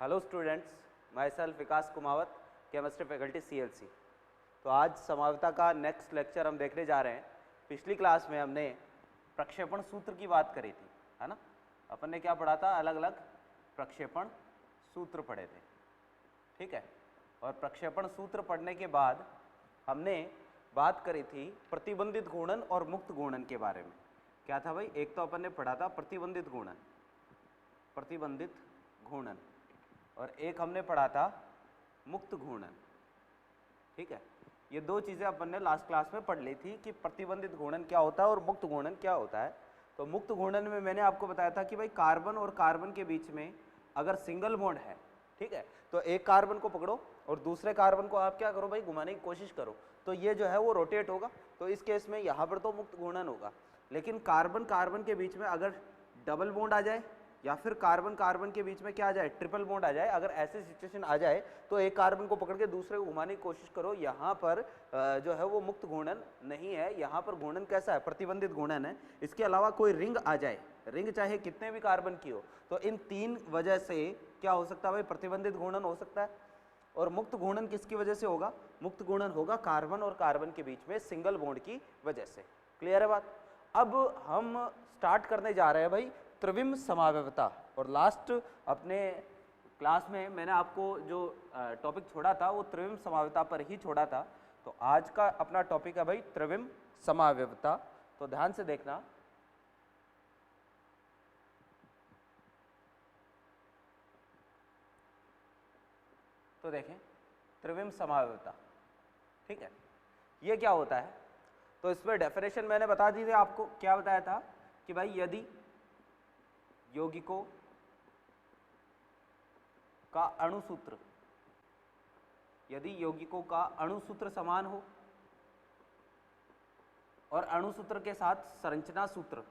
Hello students, my self Vikas Kumawat, chemistry faculty CLC। तो आज समावता का नेक्स्ट लेक्चर हम देखने जा रहे हैं। पिछली क्लास में हमने प्रक्षेपण सूत्र की बात करी थी, है ना। अपन ने क्या पढ़ा था, अलग अलग प्रक्षेपण सूत्र पढ़े थे, ठीक है। और प्रक्षेपण सूत्र पढ़ने के बाद हमने बात करी थी प्रतिबंधित घूर्णन और मुक्त घूर्णन के बारे में। क्या था भाई, एक तो अपन ने पढ़ा था प्रतिबंधित घूर्णन, प्रतिबंधित घूर्णन, और एक हमने पढ़ा था मुक्त घूर्णन, ठीक है। ये दो चीज़ें अपन ने लास्ट क्लास में पढ़ ली थी कि प्रतिबंधित घूर्णन क्या होता है और मुक्त घूर्णन क्या होता है। तो मुक्त घूर्णन में मैंने आपको बताया था कि भाई कार्बन और कार्बन के बीच में अगर सिंगल बॉन्ड है, ठीक है, तो एक कार्बन को पकड़ो और दूसरे कार्बन को आप क्या करो भाई, घुमाने की कोशिश करो, तो ये जो है वो रोटेट होगा। तो इस केस में यहाँ पर तो मुक्त घूर्णन होगा। लेकिन कार्बन कार्बन के बीच में अगर डबल बॉन्ड आ जाए या फिर कार्बन कार्बन के बीच में क्या आ जाए, ट्रिपल बॉन्ड आ जाए, अगर ऐसी सिचुएशन आ जाए तो एक कार्बन को पकड़ के दूसरे को घुमाने की कोशिश करो, यहाँ पर जो है वो मुक्त घूर्णन नहीं है। यहाँ पर घूर्णन कैसा है, प्रतिबंधित घूर्णन है। इसके अलावा कोई रिंग आ जाए, रिंग चाहे कितने भी कार्बन की हो, तो इन तीन वजह से क्या हो सकता है भाई, प्रतिबंधित घूर्णन हो सकता है। और मुक्त घूर्णन किसकी वजह से होगा, मुक्त घूर्णन होगा कार्बन और कार्बन के बीच में सिंगल बॉन्ड की वजह से। क्लियर है बात। अब हम स्टार्ट करने जा रहे हैं भाई त्रिविम समावयवता। और लास्ट अपने क्लास में मैंने आपको जो टॉपिक छोड़ा था वो त्रिविम समावयवता पर ही छोड़ा था। तो आज का अपना टॉपिक है भाई त्रिविम समावयवता। तो ध्यान से देखना, तो देखें त्रिविम समावयवता, ठीक है, ये क्या होता है। तो इसमें डेफिनेशन मैंने बता दी थी आपको। क्या बताया था कि भाई यदि यौगिकों का अणुसूत्र, यदि यौगिकों का अणुसूत्र समान हो और अणुसूत्र के साथ संरचना सूत्र,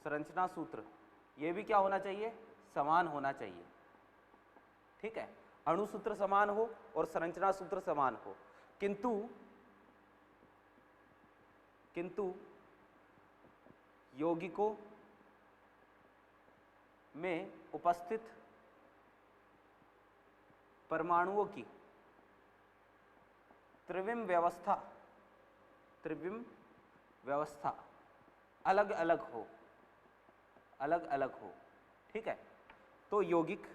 संरचना सूत्र ये भी क्या होना चाहिए, समान होना चाहिए, ठीक है। अणुसूत्र समान हो और संरचना सूत्र समान हो, किंतु यौगिकों में उपस्थित परमाणुओं की त्रिविम व्यवस्था, त्रिविम व्यवस्था अलग अलग हो, अलग अलग हो, ठीक है। तो यौगिक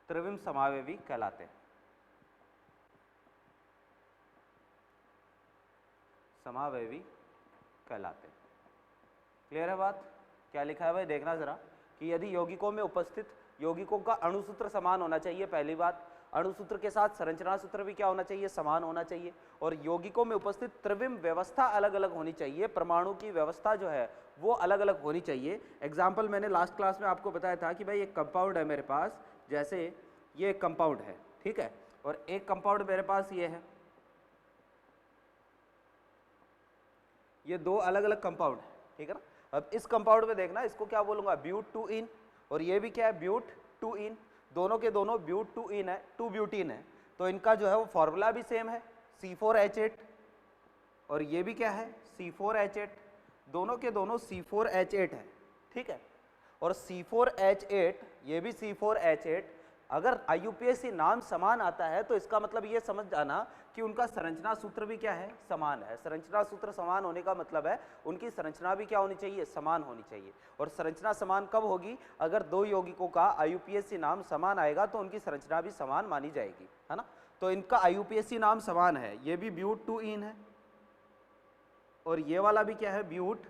त्रिविम समावयवी कहलाते हैं, समावयवी कहलाते हैं। क्लियर है बात। क्या लिखा है भाई, देखना जरा कि यदि यौगिकों में उपस्थित, यौगिकों का अणुसूत्र समान होना चाहिए, पहली बात। अणुसूत्र के साथ संरचना सूत्र भी क्या होना चाहिए, समान होना चाहिए। और यौगिकों में उपस्थित त्रिविम व्यवस्था अलग अलग होनी चाहिए, परमाणु की व्यवस्था जो है वो अलग अलग होनी चाहिए। एग्जाम्पल मैंने लास्ट क्लास में आपको बताया था कि भाई एक कंपाउंड है मेरे पास, जैसे ये एक कंपाउंड है, ठीक है, और एक कंपाउंड मेरे पास ये है, ये दो अलग अलग कंपाउंड है, ठीक है ना। अब इस कंपाउंड में देखना, इसको क्या बोलूंगा, ब्यूट 2 इन, और ये भी क्या है, ब्यूट 2 इन। दोनों के दोनों ब्यूट 2 इन है, 2 ब्यूटीन है। तो इनका जो है वो फॉर्मूला भी सेम है, C4H8, और ये भी क्या है, C4H8। दोनों के दोनों C4H8 है, ठीक है। और C4H8, ये भी C4H8। अगर IUPAC नाम समान आता है तो इसका मतलब ये समझ जाना कि उनका संरचना सूत्र भी क्या है, समान है। संरचना सूत्र समान होने का मतलब है उनकी संरचना भी क्या होनी चाहिए, समान होनी चाहिए। और संरचना समान कब होगी, अगर दो यौगिकों का IUPAC नाम समान आएगा तो उनकी संरचना भी समान मानी जाएगी, है ना। तो इनका IUPAC नाम समान है, ये भी ब्यूट 2 इन है और ये वाला भी क्या है, ब्यूट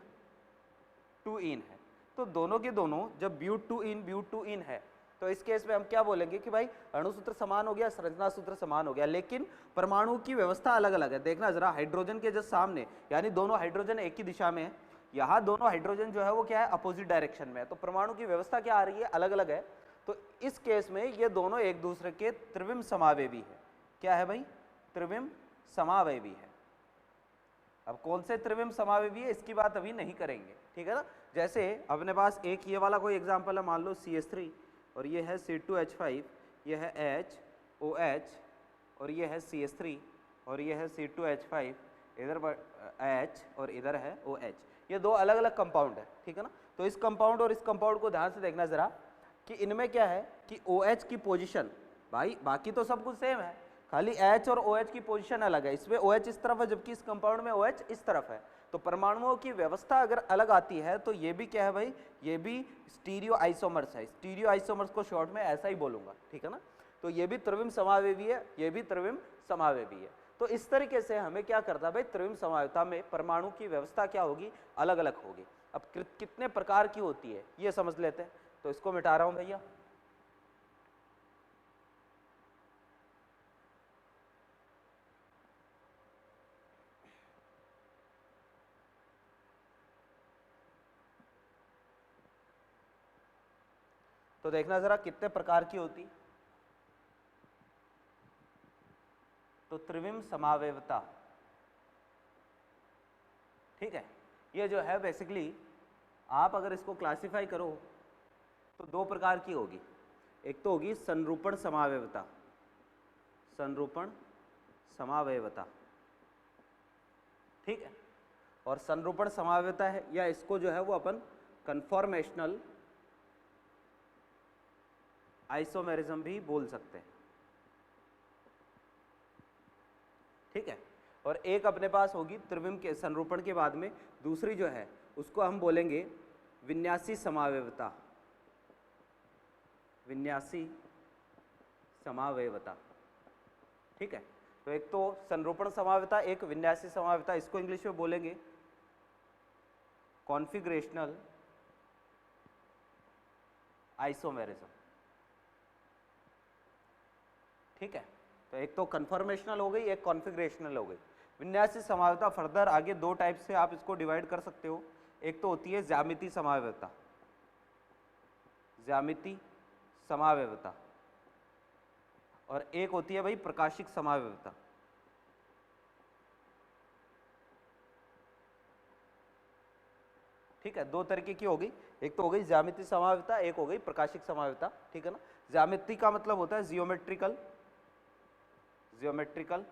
2 इन है। तो दोनों के दोनों जब ब्यूट 2 इन है तो इस केस में हम क्या बोलेंगे कि भाई अणुसूत्र समान हो गया, संरचना सूत्र समान हो गया, लेकिन परमाणु की व्यवस्था अलग अलग है। देखना जरा, हाइड्रोजन के जस्ट सामने, यानी दोनों हाइड्रोजन एक ही दिशा में है, यहाँ दोनों हाइड्रोजन जो है वो क्या है, अपोजिट डायरेक्शन में है। तो परमाणु की व्यवस्था क्या आ रही है, अलग अलग है। तो इस केस में ये दोनों एक दूसरे के त्रिविम समावयवी है। क्या है भाई, त्रिविम समावयवी है। अब कौन से त्रिविम समावयवी है इसकी बात अभी नहीं करेंगे, ठीक है ना। जैसे अपने पास एक ये वाला कोई एग्जाम्पल है, मान लो CH3 और ये है C2H5, ये है HOH और ये है CH3 और ये है C2H5, इधर H और इधर है OH। ये दो अलग अलग कंपाउंड है, ठीक है ना। तो इस कंपाउंड और इस कंपाउंड को ध्यान से देखना जरा कि इनमें क्या है कि OH की पोजीशन, भाई बाकी तो सब कुछ सेम है, खाली H और OH की पोजीशन अलग है। इसमें OH इस तरफ है जबकि इस कंपाउंड में OH इस तरफ है। तो परमाणुओं की व्यवस्था अगर अलग आती है तो ये भी क्या है भाई, ये भी स्टीरियो आइसोमर्स है। स्टीरियो आइसोमर्स को शॉर्ट में ऐसा ही बोलूंगा, ठीक है ना। तो ये भी त्रिविम समावेवी है, ये भी त्रिविम समावेवी है। तो इस तरीके से हमें क्या करता है भाई, त्रिविम समावेवता में परमाणु की व्यवस्था क्या होगी, अलग अलग होगी। अब कितने प्रकार की होती है ये समझ लेते हैं। तो इसको मिटा रहा हूं भैया। तो देखना जरा कितने प्रकार की होती। तो त्रिविम समावेवता, ठीक है, ये जो है बेसिकली आप अगर इसको क्लासिफाई करो तो दो प्रकार की होगी। एक तो होगी संरूपण समावेवता, संरूपण समावेवता, ठीक है। और संरूपण समावेवता है या इसको जो है वो अपन कन्फॉर्मेशनल आइसोमेरिज्म भी बोल सकते हैं, ठीक है। और एक अपने पास होगी त्रिविम के संरूपण के बाद में दूसरी जो है उसको हम बोलेंगे विन्यासी समावेवता, विन्यासी समावेवता, ठीक है। तो एक तो संरूपण समावेवता, एक विन्यासी समावेवता, इसको इंग्लिश में बोलेंगे कॉन्फिगरेशनल आइसोमेरिज्म, ठीक है। तो एक तो कन्फॉर्मेशनल हो गई, एक कॉन्फिगरेशनल हो गई। विन्यासी समावेवता फर्दर आगे दो टाइप से आप इसको डिवाइड कर सकते हो। एक तो होती है ज्यामिति समावेवता, ज्यामिति समावेवता, और एक होती है भाई प्रकाशिक समावेवता, ठीक है। दो तरीके की हो गई, एक तो हो गई ज्यामिति समावेवता, एक हो गई प्रकाशिक समावेवता, ठीक है ना। ज्यामिति का मतलब होता है जियोमेट्रिकल, जियोमेट्रिकल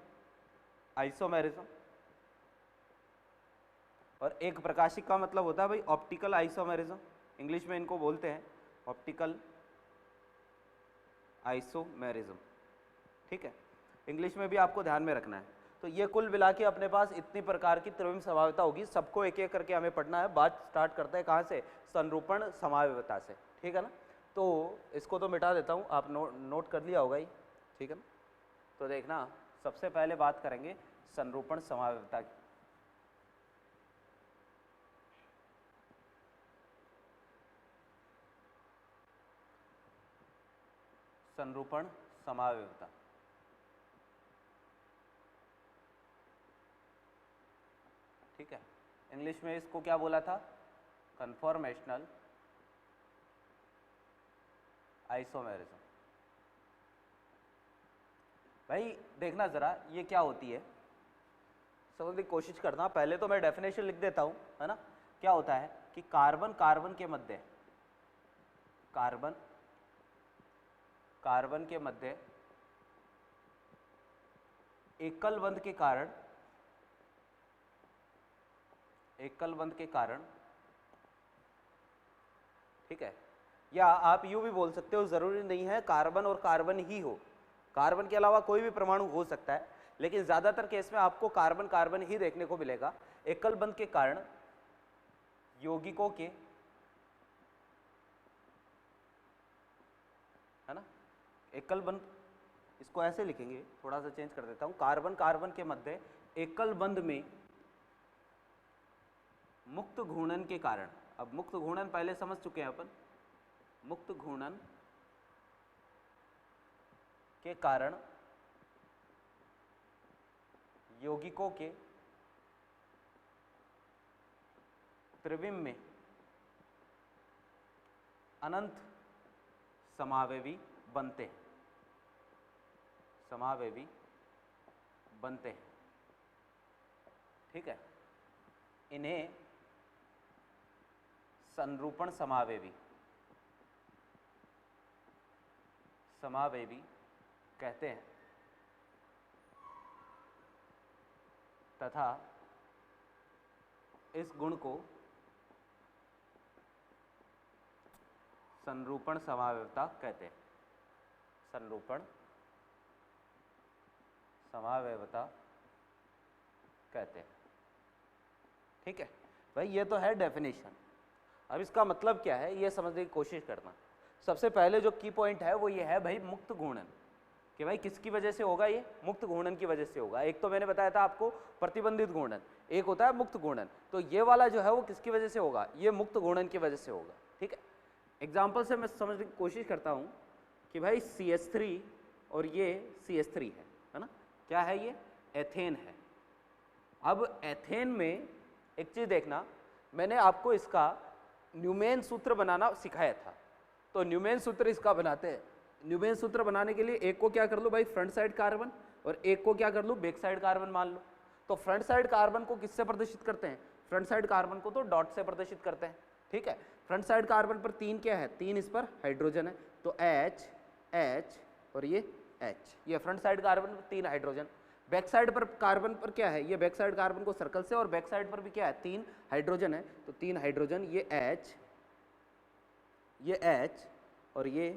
आइसोमेरिज्म, और एक प्रकाशिक का मतलब होता है भाई ऑप्टिकल आइसोमेरिज्म। इंग्लिश में इनको बोलते हैं ऑप्टिकल आइसोमेरिज्म, ठीक है। इंग्लिश में भी आपको ध्यान में रखना है। तो ये कुल मिला के अपने पास इतनी प्रकार की त्रिविम समावेवता होगी। सबको एक एक करके हमें पढ़ना है। बात स्टार्ट करते हैं कहाँ से, संरूपण समावेवता से, ठीक है ना। तो इसको तो मिटा देता हूँ, आप नोट कर लिया होगा ही, ठीक है ना। तो देखना सबसे पहले बात करेंगे संरूपण समावेवता की। संरूपण समावेवता, ठीक है। इंग्लिश में इसको क्या बोला था, कन्फॉर्मेशनल आइसोमेरिज्म। भाई देखना जरा ये क्या होती है, समझने की कोशिश करना। पहले तो मैं डेफिनेशन लिख देता हूं, है ना। क्या होता है कि कार्बन कार्बन के मध्य, कार्बन कार्बन के मध्य एकल बंध के कारण, एकल बंध के कारण, ठीक है। या आप यूं भी बोल सकते हो, जरूरी नहीं है कार्बन और कार्बन ही हो, कार्बन के अलावा कोई भी परमाणु हो सकता है, लेकिन ज्यादातर केस में आपको कार्बन कार्बन ही देखने को मिलेगा। एकल बंध के कारण यौगिकों के, है ना, एकल बंध, इसको ऐसे लिखेंगे, थोड़ा सा चेंज कर देता हूं, कार्बन कार्बन के मध्य एकल बंध में मुक्त घूर्णन के कारण, अब मुक्त घूर्णन पहले समझ चुके हैं अपन, मुक्त घूर्णन के कारण यौगिकों के त्रिविम में अनंत समावेवी बनते हैं, समावेवी बनते हैं, ठीक है। इन्हें संरूपण समावेवी, समावेवी कहते हैं, तथा इस गुण को संरूपण समावयवता कहते हैं, संरूपण समावयवता कहते हैं। ठीक है भाई, ये तो है डेफिनेशन। अब इसका मतलब क्या है ये समझने की कोशिश करना। सबसे पहले जो की पॉइंट है वो ये है भाई मुक्त घूर्णन, कि भाई किसकी वजह से होगा, ये मुक्त घूर्णन की वजह से होगा। एक तो मैंने बताया था आपको प्रतिबंधित घूर्णन, एक होता है मुक्त घूर्णन। तो ये वाला जो है वो किसकी वजह से होगा, ये मुक्त घूर्णन की वजह से होगा। ठीक है, एग्जाम्पल से मैं समझने की कोशिश करता हूँ कि भाई CH3 और ये CH3 है ना, क्या है ये, एथेन है। अब एथेन में एक चीज देखना, मैंने आपको इसका न्यूमेन सूत्र बनाना सिखाया था। तो न्यूमेन सूत्र इसका बनाते हैं। न्यूमेन सूत्र बनाने के लिए एक को क्या कर लो भाई, फ्रंट साइड कार्बन, और एक को क्या कर लो, बैक साइड कार्बन मान लो। तो फ्रंट साइड कार्बन को किससे प्रदर्शित करते हैं, फ्रंट साइड कार्बन को तो डॉट से प्रदर्शित करते हैं। ठीक है, फ्रंट साइड कार्बन पर 3 क्या है, 3 इस पर हाइड्रोजन है, तो H H और ये H, ये फ्रंट साइड कार्बन पर 3 हाइड्रोजन। बैक साइड पर कार्बन पर क्या है, ये बैक साइड कार्बन को सर्कल से, और बैक साइड पर भी क्या है, 3 हाइड्रोजन है, तो 3 हाइड्रोजन, ये H, ये H और ये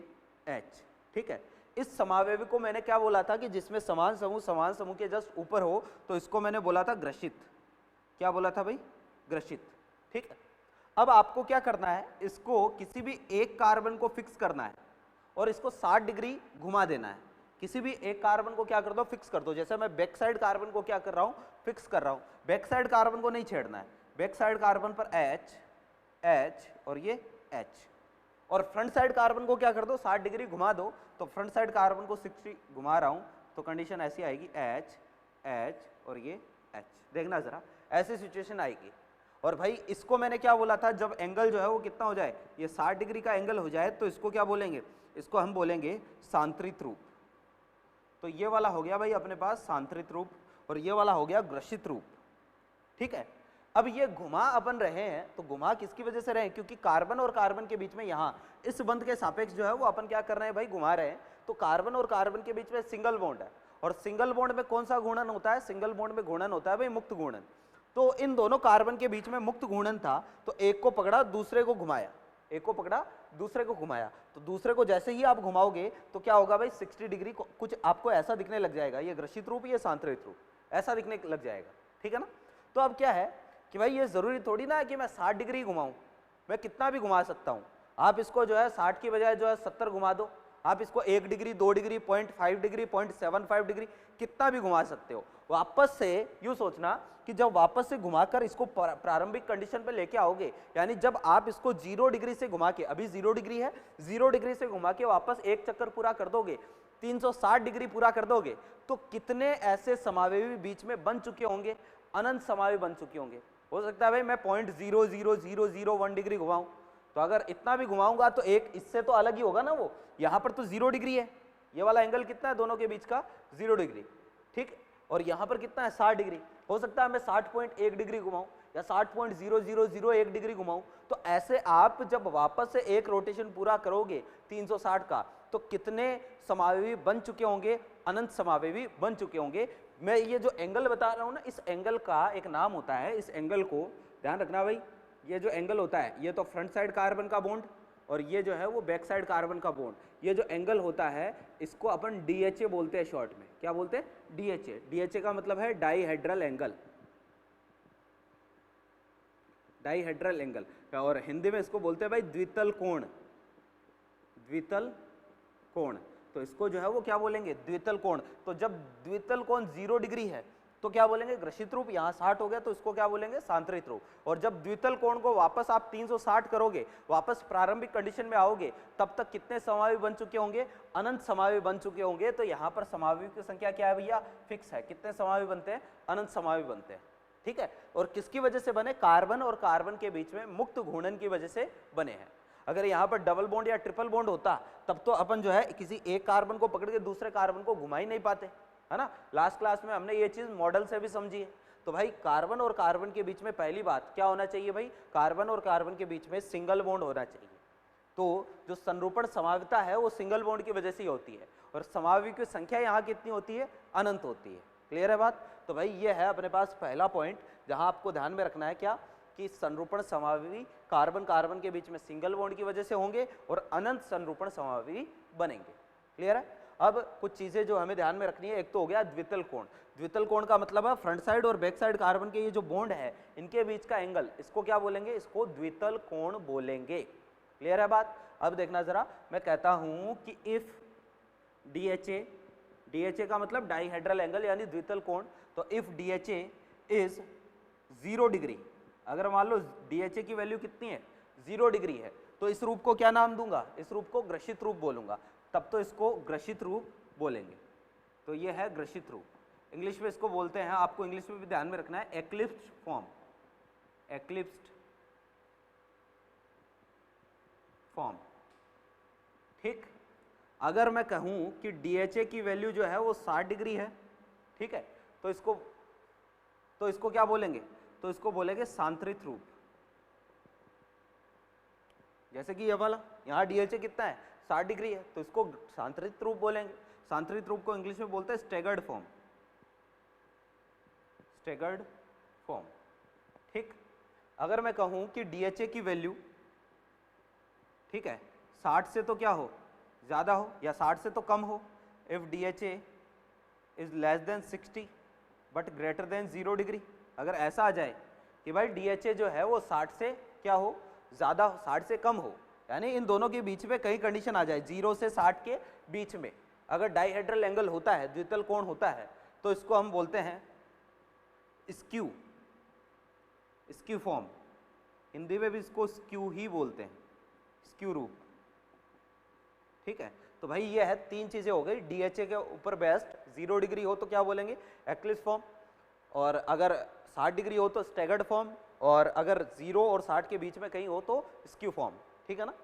H। ठीक है, इस समावयवी को मैंने क्या बोला था कि जिसमें समान समूह के जस्ट ऊपर हो, तो इसको मैंने बोला था ग्रसित। क्या बोला था भाई, ग्रसित। ठीक है, अब आपको क्या करना है, इसको किसी भी एक कार्बन को फिक्स करना है और इसको 60 डिग्री घुमा देना है। किसी भी एक कार्बन को क्या कर दो, फिक्स कर दो। जैसे मैं बैक साइड कार्बन को क्या कर रहा हूं, फिक्स कर रहा हूं। बैक साइड कार्बन को नहीं छेड़ना है, बैक साइड कार्बन पर H H और ये H, और फ्रंट साइड कार्बन को क्या कर दो, 60 डिग्री घुमा दो। तो फ्रंट साइड कार्बन को 60 घुमा रहा हूं, तो कंडीशन ऐसी आएगी, H H और ये H। देखना जरा, ऐसी सिचुएशन आएगी। और भाई इसको मैंने क्या बोला था, जब एंगल जो है वो कितना हो जाए, ये 60 डिग्री का एंगल हो जाए, तो इसको क्या बोलेंगे, इसको हम बोलेंगे सांत्रित रूप। तो ये वाला हो गया भाई अपने पास सांत्रित रूप, और ये वाला हो गया ग्रसित रूप। ठीक है, अब ये घुमा अपन रहे हैं, तो घुमा किसकी वजह से रहे हैं, क्योंकि कार्बन और कार्बन के बीच में यहाँ इस बंध के सापेक्ष जो है वो अपन क्या कर रहे हैं भाई, घुमा रहे हैं। तो कार्बन और कार्बन के बीच में सिंगल बॉन्ड है, और सिंगल बॉन्ड में कौन सा घूर्णन होता है, सिंगल बॉन्ड में घूर्णन होता है भाई मुक्त घूर्णन। तो इन दोनों कार्बन के बीच में मुक्त घूर्णन था, तो एक को पकड़ा दूसरे को घुमाया, एक को पकड़ा दूसरे को घुमाया, तो दूसरे को जैसे ही आप घुमाओगे तो क्या होगा भाई, 60 डिग्री कुछ आपको ऐसा दिखने लग जाएगा, ये ग्रसित रूप, ये सांत्रित रूप, ऐसा दिखने लग जाएगा। ठीक है ना, तो अब क्या है कि भाई ये जरूरी थोड़ी ना है कि मैं 60 डिग्री घुमाऊं, मैं कितना भी घुमा सकता हूं। आप इसको जो है 60 की बजाय जो है 70 घुमा दो, आप इसको 1 डिग्री 2 डिग्री 0.5 डिग्री 0.75 डिग्री कितना भी घुमा सकते हो। वापस से यूं सोचना कि जब वापस से घुमाकर इसको प्रारंभिक कंडीशन पे लेके आओगे, यानी जब आप इसको 0 डिग्री से घुमा के, अभी 0 डिग्री है, 0 डिग्री से घुमा के वापस एक चक्कर पूरा कर दोगे, 360 डिग्री पूरा कर दोगे, तो कितने ऐसे समावयवी बीच में बन चुके होंगे, अनंत समावयवी बन चुके होंगे। हो सकता है भाई मैं 0.00001 डिग्री घुमाऊं, तो अगर इतना भी घुमाऊंगा तो एक इससे तो अलग ही होगा ना वो, यहां पर तो 0 डिग्री है, ये वाला एंगल कितना है दोनों के बीच का, 0 डिग्री। ठीक, और यहां पर कितना है, 60 डिग्री। हो सकता है मैं 60.1 डिग्री घुमाऊं या 60.0001 डिग्री घुमाऊं। तो ऐसे आप जब वापस से एक रोटेशन पूरा करोगे 360 का, तो कितने समावयवी बन चुके होंगे, अनंत समावयवी बन चुके होंगे। मैं ये जो एंगल बता रहा हूं ना, इस एंगल का एक नाम होता है, इस एंगल को ध्यान रखना भाई, ये जो एंगल होता है ये तो फ्रंट साइड कार्बन का बॉन्ड, और ये जो है वो बैक साइड कार्बन का बॉन्ड। ये जो एंगल होता है इसको अपन DHA बोलते हैं शॉर्ट में। क्या बोलते हैं, DHA। DHA का मतलब है डाईहेड्रल एंगल, डाईहेड्रल एंगल, और हिंदी में इसको बोलते हैं भाई द्वितल कोण, द्वितल कोण। तो इसको जो है वो क्या बोलेंगे, द्वितल कोण। तो जब द्वितल कोण 0 डिग्री है तो क्या बोलेंगे, ग्रसित रूप। यहाँ 60 हो गया तो इसको क्या बोलेंगे, सांत्रित रूप। और जब द्वितल कोण को वापस आप 360 करोगे, वापस प्रारंभिक कंडीशन में आओगे, तब तक कितने समावयवी बन चुके होंगे, अनंत समावयवी बन चुके होंगे। तो यहाँ पर समावयवी की संख्या क्या है भैया, फिक्स है। कितने समावयवी बनते हैं, अनंत समावयवी बनते हैं। ठीक है, और किसकी वजह से बने, कार्बन और कार्बन के बीच में मुक्त घूर्णन की वजह से बने हैं। अगर यहाँ पर डबल बॉन्ड या ट्रिपल बॉन्ड होता तब तो अपन जो है किसी एक कार्बन को पकड़ के दूसरे कार्बन को घुमा ही नहीं पाते, है ना। लास्ट क्लास में हमने ये चीज मॉडल से भी समझी है। तो भाई कार्बन और कार्बन के बीच में पहली बात क्या होना चाहिए भाई, कार्बन और कार्बन के बीच में सिंगल बॉन्ड होना चाहिए। तो जो संरूपण समावयवता है वो सिंगल बॉन्ड की वजह से ही होती है, और समावयवी की संख्या यहाँ कितनी होती है, अनंत होती है। क्लियर है बात। तो भाई ये है अपने पास पहला पॉइंट जहां आपको ध्यान में रखना है क्या, कि संरूपण समावयवी कार्बन कार्बन के बीच में सिंगल बॉन्ड की वजह से होंगे और अनंत संरूपण समावयवी बनेंगे। क्लियर है? अब कुछ चीजें जो हमें ध्यान में रखनी है, एक तो हो गया द्वितल कोण। द्वितल कोण का मतलब है फ्रंट साइड और बैक साइड कार्बन के ये जो बॉन्ड है इनके बीच का एंगल, इसको क्या बोलेंगे? इसको द्वितल कोण बोलेंगे। क्लियर है बात? अब देखना जरा, मैं कहता हूं कि इफ DHA, DHA का मतलब डाइहेड्रल एंगल यानी द्वितल कोण, तो इफ DHA इज 0 डिग्री, अगर मान लो DHA की वैल्यू कितनी है? 0 डिग्री है, तो इस रूप को क्या नाम दूंगा? इस रूप को ग्रसित रूप बोलूंगा, तब तो इसको ग्रसित रूप बोलेंगे। तो ये है ग्रसित रूप। इंग्लिश में इसको बोलते हैं, आपको इंग्लिश में भी ध्यान में रखना है, एक्लिप्स्ड फॉर्म। एक्लिप्स्ड फॉर्म, ठीक। अगर मैं कहूं कि DHA की वैल्यू जो है वो 60 डिग्री है, ठीक है, तो इसको क्या बोलेंगे? तो इसको बोलेंगे सांतरित रूप। जैसे कि ये वाला, यहाँ DHA कितना है? 60 डिग्री है, तो इसको सांतरित रूप बोलेंगे। सांतरित रूप को इंग्लिश में बोलते हैं स्टेगर्ड फॉर्म। स्टेगर्ड फॉर्म, ठीक। अगर मैं कहूं कि DHA की वैल्यू, ठीक है, 60 से तो क्या हो? ज्यादा हो, या 60 से तो कम हो। If DHA is less than 60 but greater than 0 degree, अगर ऐसा आ जाए कि भाई DHA जो है वो 60 से क्या हो? ज्यादा हो, 60 से कम हो, यानी इन दोनों के बीच में कई कंडीशन आ जाए, 0 से 60 के बीच में अगर डाइहेड्रल एंगल होता है, द्वितल कोण होता है, तो इसको हम बोलते हैं स्क्यू। स्क्यू फॉर्म, हिंदी में भी इसको स्क्यू ही बोलते हैं, स्क्यू रूप, ठीक है। तो भाई ये है, तीन चीजें हो गई। DHA के ऊपर बेस्ड 0 डिग्री हो तो क्या बोलेंगे? एक्लिप्स फॉर्म, और अगर 60 डिग्री हो तो स्टैगर्ड फॉर्म, और अगर 0 और 60 के बीच में कहीं हो तो स्क्यू फॉर्म, ठीक है ना।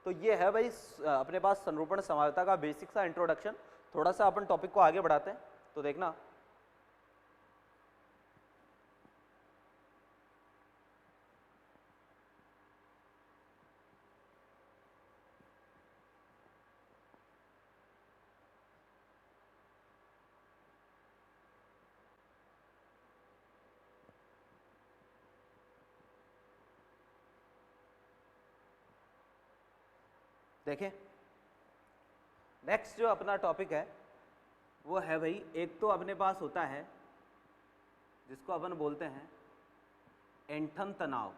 तो ये है भाई अपने पास संरूपण समावयवता का बेसिक सा इंट्रोडक्शन। थोड़ा सा अपन टॉपिक को आगे बढ़ाते हैं, तो देखना। देखें, नेक्स्ट जो अपना टॉपिक है वो है भाई, एक तो अपने पास होता है जिसको अपन बोलते हैं एंठन तनाव।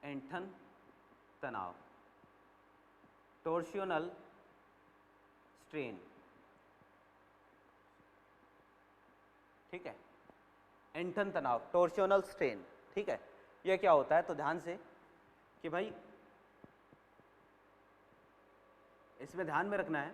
एंठन तनाव, टॉर्सियोनल स्ट्रेन, ठीक है। एंठन तनाव, टॉर्सियोनल स्ट्रेन, ठीक है। ये क्या होता है? तो ध्यान से कि भाई इसमें ध्यान में रखना है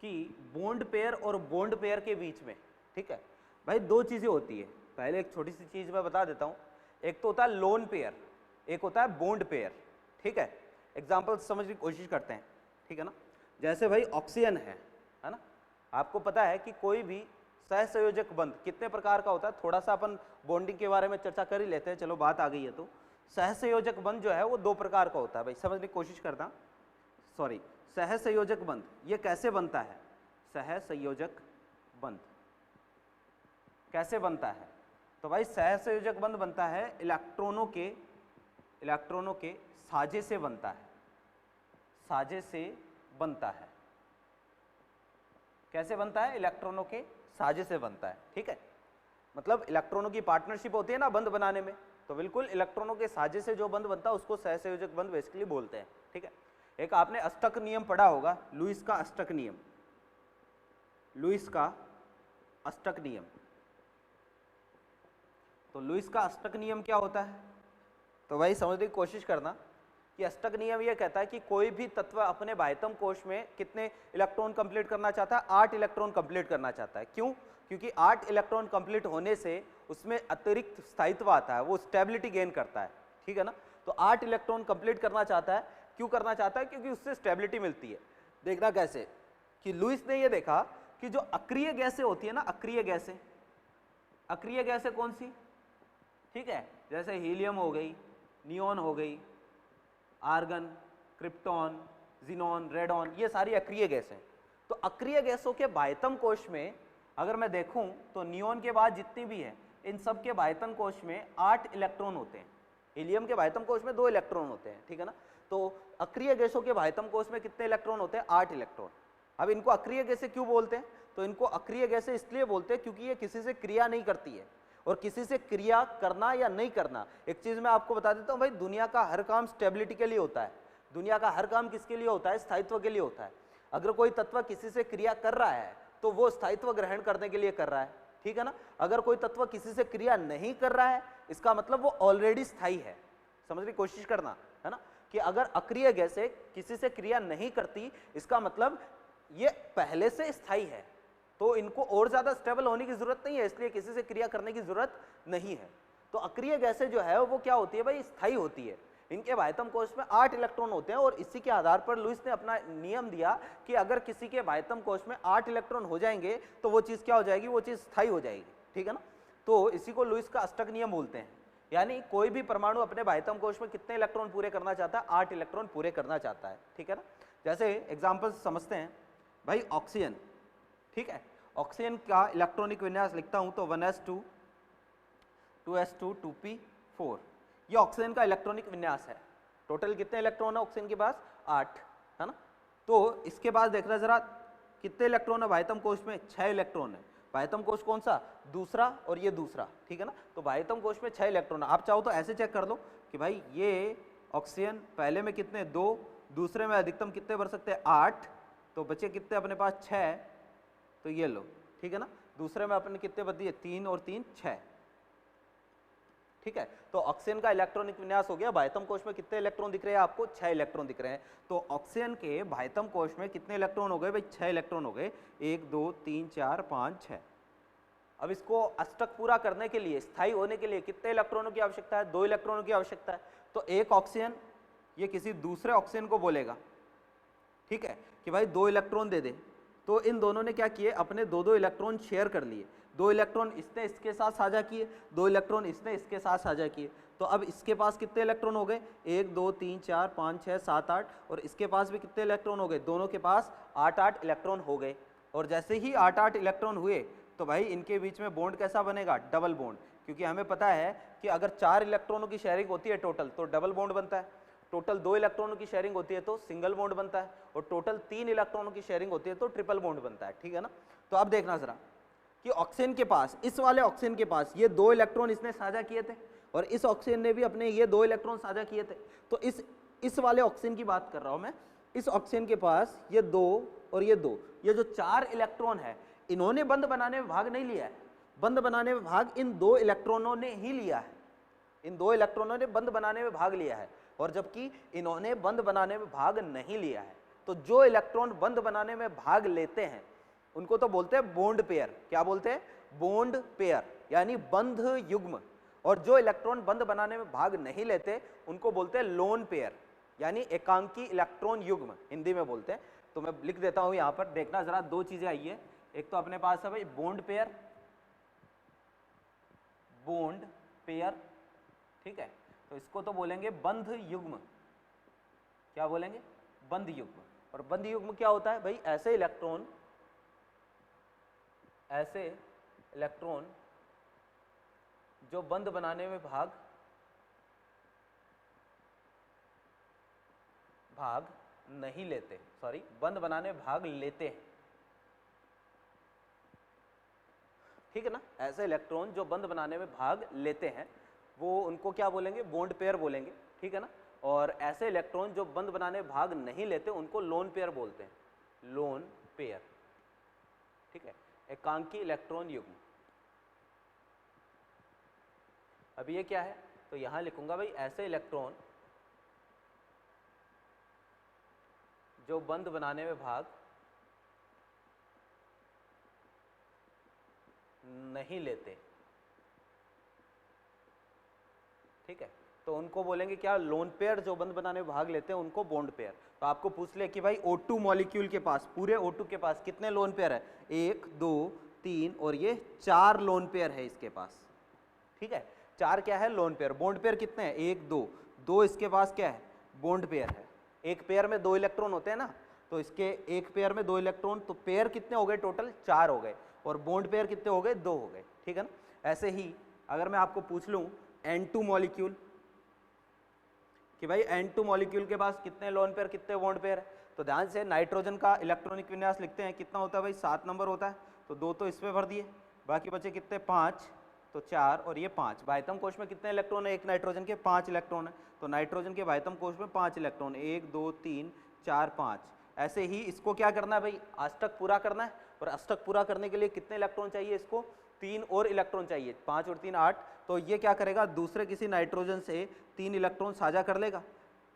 कि बॉन्ड पेयर और बॉन्ड पेयर के बीच में, ठीक है भाई, दो चीजें होती है। पहले एक छोटी सी चीज मैं बता देता हूं, एक तो होता है लोन पेयर, एक होता है बॉन्ड पेयर, ठीक है। एग्जांपल समझने की कोशिश करते हैं, ठीक है ना। जैसे भाई ऑक्सीजन है ना, आपको पता है कि कोई भी सहसंयोजक बंध कितने प्रकार का होता है, थोड़ा सा अपन बॉन्डिंग के बारे में चर्चा कर ही लेते हैं, चलो बात आ गई है। तो सहसंयोजक बंध जो है वो दो प्रकार का होता है भाई, समझने की कोशिश करना। सॉरी, सहसंयोजक बंध ये कैसे बनता है? सहसंयोजक बंध कैसे बनता है? तो भाई सहसंयोजक बंध बनता है इलेक्ट्रॉनों के साझे से बनता है। साझे से बनता है। कैसे बनता है? इलेक्ट्रॉनों के साझे से बनता है, ठीक है। मतलब इलेक्ट्रॉनों की पार्टनरशिप होती है ना बंध बनाने में, तो बिल्कुल इलेक्ट्रॉनों के साझे से जो बंध बनता है उसको सहसंयोजक बंध बेसिकली बोलते हैं, ठीक है। एक आपने अष्टक नियम पढ़ा होगा, लुईस का अष्टक नियम। लुईस का अष्टक नियम, तो लुईस का अष्टक नियम क्या होता है? तो भाई समझने की कोशिश करना कि अष्टक नियम यह कहता है कि कोई भी तत्व अपने बाह्यतम कोश में कितने इलेक्ट्रॉन कंप्लीट करना चाहता है? 8 इलेक्ट्रॉन कंप्लीट करना चाहता है। क्यों? क्योंकि 8 इलेक्ट्रॉन कंप्लीट होने से उसमें अतिरिक्त स्थायित्व आता है, वो स्टेबिलिटी गेन करता है, ठीक है ना। तो 8 इलेक्ट्रॉन कंप्लीट करना चाहता है। क्यों करना चाहता है? क्योंकि उससे स्टेबिलिटी मिलती है। देखना कैसे कि लुईस ने यह देखा कि जो अक्रिय गैसें होती है ना, अक्रिय गैसें, अक्रिय गैसें कौन सी? ठीक है, जैसे हीलियम हो गई, नियोन हो गई, आर्गन, क्रिप्टॉन, जिनॉन, रेडॉन, ये सारी अक्रिय गैसें। तो अक्रिय गैसों के बाह्यतम कोश में अगर मैं देखूं तो नियोन के बाद जितनी भी है इन सब के भाइतम कोश में 8 इलेक्ट्रॉन होते हैं। हीलियम के भाइतम कोश में 2 इलेक्ट्रॉन होते हैं, ठीक है ना। तो अक्रिय गैसों के भाइतम कोश में कितने इलेक्ट्रॉन होते हैं? 8 इलेक्ट्रॉन। अब इनको अक्रिय गैसें क्यों बोलते हैं? तो इनको अक्रिय गैसें इसलिए बोलते हैं क्योंकि ये किसी से क्रिया नहीं करती है, और किसी से क्रिया करना या नहीं करना, एक चीज मैं आपको बता देता हूं भाई, दुनिया का हर काम स्टेबिलिटी के लिए होता है। दुनिया का हर काम किसके लिए होता है? स्थायित्व के लिए होता है। अगर कोई तत्व किसी से क्रिया कर रहा है तो वो स्थायित्व ग्रहण करने के लिए कर रहा है, ठीक है ना। अगर कोई तत्व किसी से क्रिया नहीं कर रहा है, इसका मतलब वो ऑलरेडी स्थायी है। समझने की कोशिश करना, है ना, कि अगर अक्रिय गैसें किसी से क्रिया नहीं करती, इसका मतलब ये पहले से स्थायी है, तो इनको और ज्यादा स्टेबल होने की जरूरत नहीं है, इसलिए किसी से क्रिया करने की जरूरत नहीं है। तो अक्रिय गैसें जो है वो क्या होती है भाई? स्थायी होती है। इनके भाइतम कोश में 8 इलेक्ट्रॉन होते हैं, और इसी के आधार पर लुईस ने अपना नियम दिया कि अगर किसी के भाइतम कोश में 8 इलेक्ट्रॉन हो जाएंगे तो वो चीज क्या हो जाएगी? वो चीज स्थायी हो जाएगी, ठीक है ना। तो इसी को लुईस का अष्टक नियम बोलते हैं। यानी कोई भी परमाणु अपने भाइतम कोश में कितने इलेक्ट्रॉन पूरे करना चाहता है? 8 इलेक्ट्रॉन पूरे करना चाहता है, ठीक है ना। जैसे एग्जाम्पल समझते हैं भाई, ऑक्सीजन, ठीक है। ऑक्सीजन का इलेक्ट्रॉनिक विन्यास लिखता हूं तो 1s2 2s2 2p4, ये ऑक्सीजन का इलेक्ट्रॉनिक विन्यास है। टोटल कितने इलेक्ट्रॉन है ऑक्सीजन के पास? 8, है ना। तो इसके बाद देखना जरा कितने इलेक्ट्रॉन है भाइतम कोश में? 6 इलेक्ट्रॉन है। भाइतम कोश कौन सा? दूसरा, और ये दूसरा, ठीक है ना। तो भाइतम कोश में 6 इलेक्ट्रॉन है। आप चाहो तो ऐसे चेक कर लो कि भाई ये ऑक्सीजन पहले में कितने? 2, दूसरे में अधिकतम कितने भर सकते हैं? 8, तो बचे कितने अपने पास? 6, तो ये लो, ठीक है ना। दूसरे में अपने कितने बच दिए? 3 और 3 6, ठीक है। तो ऑक्सीजन का इलेक्ट्रॉनिक विन्यास हो गया। भाइतम कोश में कितने इलेक्ट्रॉन दिख रहे हैं आपको? 6 इलेक्ट्रॉन दिख रहे हैं। तो ऑक्सीजन के भाइतम कोश में कितने इलेक्ट्रॉन हो गए भाई? 6 इलेक्ट्रॉन हो गए। 1 2 3 4 5 6। अब इसको अष्टक पूरा करने के लिए, स्थायी होने के लिए कितने इलेक्ट्रॉनों की आवश्यकता है? 2 इलेक्ट्रॉनों की आवश्यकता है। तो एक ऑक्सीजन ये किसी दूसरे ऑक्सीजन को बोलेगा, ठीक है, कि भाई 2 इलेक्ट्रॉन दे दे। तो इन दोनों ने क्या किए? अपने 2-2 इलेक्ट्रॉन शेयर कर लिए। 2 इलेक्ट्रॉन इसने इसके साथ साझा किए, 2 इलेक्ट्रॉन इसने इसके साथ साझा किए। तो अब इसके पास कितने इलेक्ट्रॉन हो गए? 1 2 3 4 5 6 7 8, और इसके पास भी कितने इलेक्ट्रॉन हो गए? दोनों के पास 8-8 इलेक्ट्रॉन हो गए। और जैसे ही 8-8 इलेक्ट्रॉन हुए तो भाई इनके बीच में बॉन्ड कैसा बनेगा? Double bond. क्योंकि हमें पता है कि अगर 4 इलेक्ट्रॉनों की शेयरिंग होती है टोटल, तो डबल बॉन्ड बनता है। टोटल 2 इलेक्ट्रॉनों की शेयरिंग होती है तो सिंगल बॉन्ड बनता है, और टोटल 3 इलेक्ट्रॉनों की शेयरिंग होती है तो ट्रिपल बॉन्ड बनता है, ठीक है ना। तो अब देखना जरा कि ऑक्सीजन के पास, इस वाले ऑक्सीजन के पास ये 2 इलेक्ट्रॉन इसने साझा किए थे, और इस ऑक्सीजन ने भी अपने ये 2 इलेक्ट्रॉन साझा किए थे। तो इस वाले ऑक्सीजन की बात कर रहा हूं मैं। इस ऑक्सीजन के पास ये 2 और ये 2, ये जो 4 इलेक्ट्रॉन है, इन्होंने बंध बनाने में भाग नहीं लिया है। बंध बनाने में भाग इन 2 इलेक्ट्रॉनों ने ही लिया है। इन 2 इलेक्ट्रॉनों ने बंध बनाने में भाग लिया है, और जबकि इन्होंने बंध बनाने में भाग नहीं लिया है। तो जो इलेक्ट्रॉन बंध बनाने में भाग लेते हैं उनको तो बोलते हैं बॉन्ड पेयर। क्या बोलते हैं? बॉन्ड पेयर, यानी बंध युग्म। और जो इलेक्ट्रॉन बंध बनाने में भाग नहीं लेते उनको बोलते हैं लोन पेयर, यानी एकांकी इलेक्ट्रॉन युग्म हिंदी में बोलते हैं। तो मैं लिख देता हूं यहां पर, देखना जरा, 2 चीजें आई है। एक तो अपने पास है भाई बॉन्ड पेयर, बॉन्ड पेयर, ठीक है। तो इसको तो बोलेंगे बंध युग्म। क्या बोलेंगे? बंध युग्म। और बंध युग्म क्या होता है भाई? ऐसे इलेक्ट्रॉन जो बंध बनाने में भाग नहीं लेते, सॉरी, बंध बनाने में भाग लेते हैं, ठीक है ना। ऐसे इलेक्ट्रॉन जो बंध बनाने में भाग लेते हैं वो उनको क्या बोलेंगे? बॉन्ड पेयर बोलेंगे, ठीक है ना। और ऐसे इलेक्ट्रॉन जो बंध बनाने में भाग नहीं लेते उनको लोन पेयर बोलते हैं, लोन पेयर, ठीक है, एकांकी इलेक्ट्रॉन युग्म। अब ये क्या है? तो यहां लिखूंगा भाई ऐसे इलेक्ट्रॉन जो बंध बनाने में भाग नहीं लेते, ठीक है, तो उनको बोलेंगे क्या? Lone pair. जो बंध बनाने में भाग लेते हैं उनको बॉन्ड पेयर। तो आपको पूछ ले कि भाई O2 मॉलिक्यूल के पास, पूरे O2 के पास कितने लोन पेयर है? 1 2 3 और ये 4 लोन पेयर है इसके पास, ठीक है। 4 क्या है? Lone pair. बॉन्ड पेयर कितने हैं? 1 2 2 इसके पास क्या है? बॉन्ड पेयर है। एक पेयर में 2 इलेक्ट्रॉन होते हैं ना, तो इसके एक पेयर में 2 इलेक्ट्रॉन, तो पेयर कितने हो गए टोटल? 4 हो गए। और बॉन्ड पेयर कितने हो गए? 2 हो गए, ठीक है ना। ऐसे ही अगर मैं आपको पूछ लूं N2 मॉलिक्यूल कि भाई N2 मॉलिक्यूल के पास कितने लोन पेयर कितने बॉन्ड पेयर है, तो ध्यान से नाइट्रोजन का इलेक्ट्रॉनिक विन्यास लिखते हैं, कितना होता है भाई 7 नंबर होता है, तो 2 तो इसमें भर दिए, बाकी बचे कितने 5, तो 4 और ये 5। बाह्यतम कोश में कितने इलेक्ट्रॉन है, एक नाइट्रोजन के 5 इलेक्ट्रॉन है, तो नाइट्रोजन के बाह्यतम कोश में 5 इलेक्ट्रॉन, 1 2 3 4 5। ऐसे ही इसको क्या करना है भाई, अष्टक पूरा करना है, और अष्टक पूरा करने के लिए कितने इलेक्ट्रॉन चाहिए, इसको 3 और इलेक्ट्रॉन चाहिए, 5 और 3 8। तो ये क्या करेगा, दूसरे किसी नाइट्रोजन से 3 इलेक्ट्रॉन साझा कर लेगा,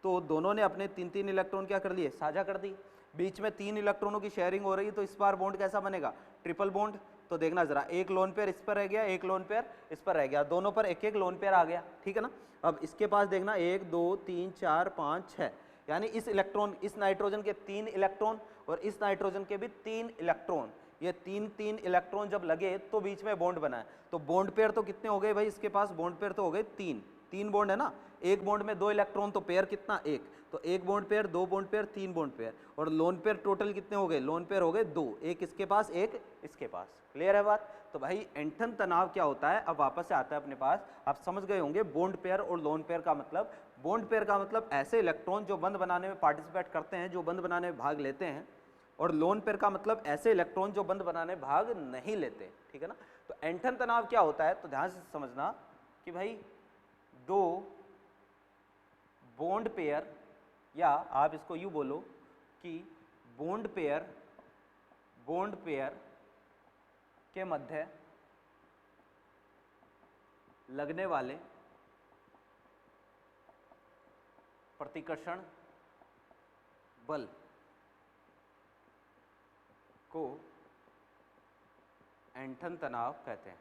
तो दोनों ने अपने 3 इलेक्ट्रॉन क्या कर लिए, साझा कर दी। बीच में 3 इलेक्ट्रॉनों की शेयरिंग हो रही है, तो इस बार बॉन्ड कैसा बनेगा, ट्रिपल बॉन्ड। तो देखना जरा, एक लोन पेयर इस पर रह गया, एक लोन पेयर इस पर रह गया, दोनों पर एक एक लोन पेयर आ गया, ठीक है ना। अब इसके पास देखना 1 2 3 4 5 6, यानी इस इलेक्ट्रॉन, इस नाइट्रोजन के 3 इलेक्ट्रॉन और इस नाइट्रोजन के भी 3 इलेक्ट्रॉन, ये 3 इलेक्ट्रॉन जब लगे तो बीच में बॉन्ड बना है। तो बॉन्ड पेयर तो कितने हो गए भाई, इसके पास बॉन्ड पेयर तो हो गए 3 बॉन्ड है ना, एक बॉन्ड में 2 इलेक्ट्रॉन, तो पेयर कितना, एक, तो एक bond pair, 2 bond pair, 3 bond pair, और लोन पेयर टोटल कितने हो गए, लोन पेयर हो गए 2, एक इसके पास एक इसके पास। क्लियर है बात। तो भाई एंटन तनाव क्या होता है, अब वापस से आता है अपने पास, आप समझ गए होंगे बॉन्ड पेयर और लोन पेयर का मतलब। बॉन्ड पेयर का मतलब ऐसे इलेक्ट्रॉन जो बंध बनाने में पार्टिसिपेट करते हैं, जो बंध बनाने में भाग लेते हैं, और लोन पेयर का मतलब ऐसे इलेक्ट्रॉन जो बंध बनाने में भाग नहीं लेते, ठीक है ना। तो एंटन तनाव क्या होता है, तो ध्यान से समझना कि भाई 2 बॉन्ड पेयर, या आप इसको यूं बोलो कि बॉन्ड पेयर के मध्य लगने वाले प्रतिकर्षण बल को एंटन तनाव कहते हैं,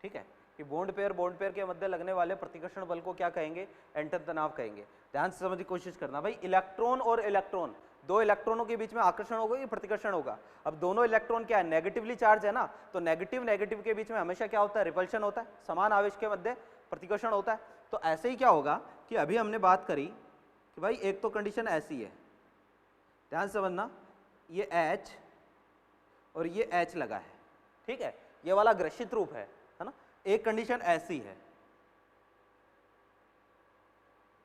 ठीक है। कि बॉन्ड पेयर के मध्य लगने वाले प्रतिकर्षण बल को क्या कहेंगे, एंटन तनाव कहेंगे। ध्यान से समझने की कोशिश करना भाई, इलेक्ट्रॉन और इलेक्ट्रॉन, 2 इलेक्ट्रॉनों के बीच में आकर्षण होगा या प्रतिकर्षण होगा। अब दोनों इलेक्ट्रॉन क्या है, नेगेटिवली चार्ज है ना, तो नेगेटिव के बीच में हमेशा क्या होता है, रिपल्शन होता है, समान आवेश के मध्य प्रतिकर्षण होता है। तो ऐसे ही क्या होगा कि अभी हमने बात करी कि भाई एक तो कंडीशन ऐसी है, ध्यान से समझना, ये H और ये H लगा है, ठीक है, ये वाला ग्रसित रूप है ना। एक कंडीशन ऐसी है,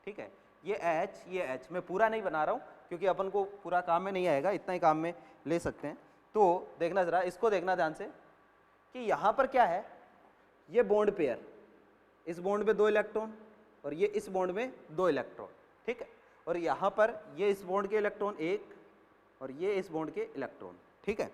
ठीक है, ये H, मैं पूरा नहीं बना रहा हूं क्योंकि अपन को पूरा काम में नहीं आएगा, इतना ही काम में ले सकते हैं। तो देखना जरा, इसको देखना ध्यान से कि यहां पर क्या है, ये बॉन्ड पेयर, इस बॉन्ड में 2 इलेक्ट्रॉन और ये इस बॉन्ड में 2 इलेक्ट्रॉन, ठीक है, और यहां पर ये इस बॉन्ड के इलेक्ट्रॉन 1 और ये इस बॉन्ड के इलेक्ट्रॉन, ठीक है।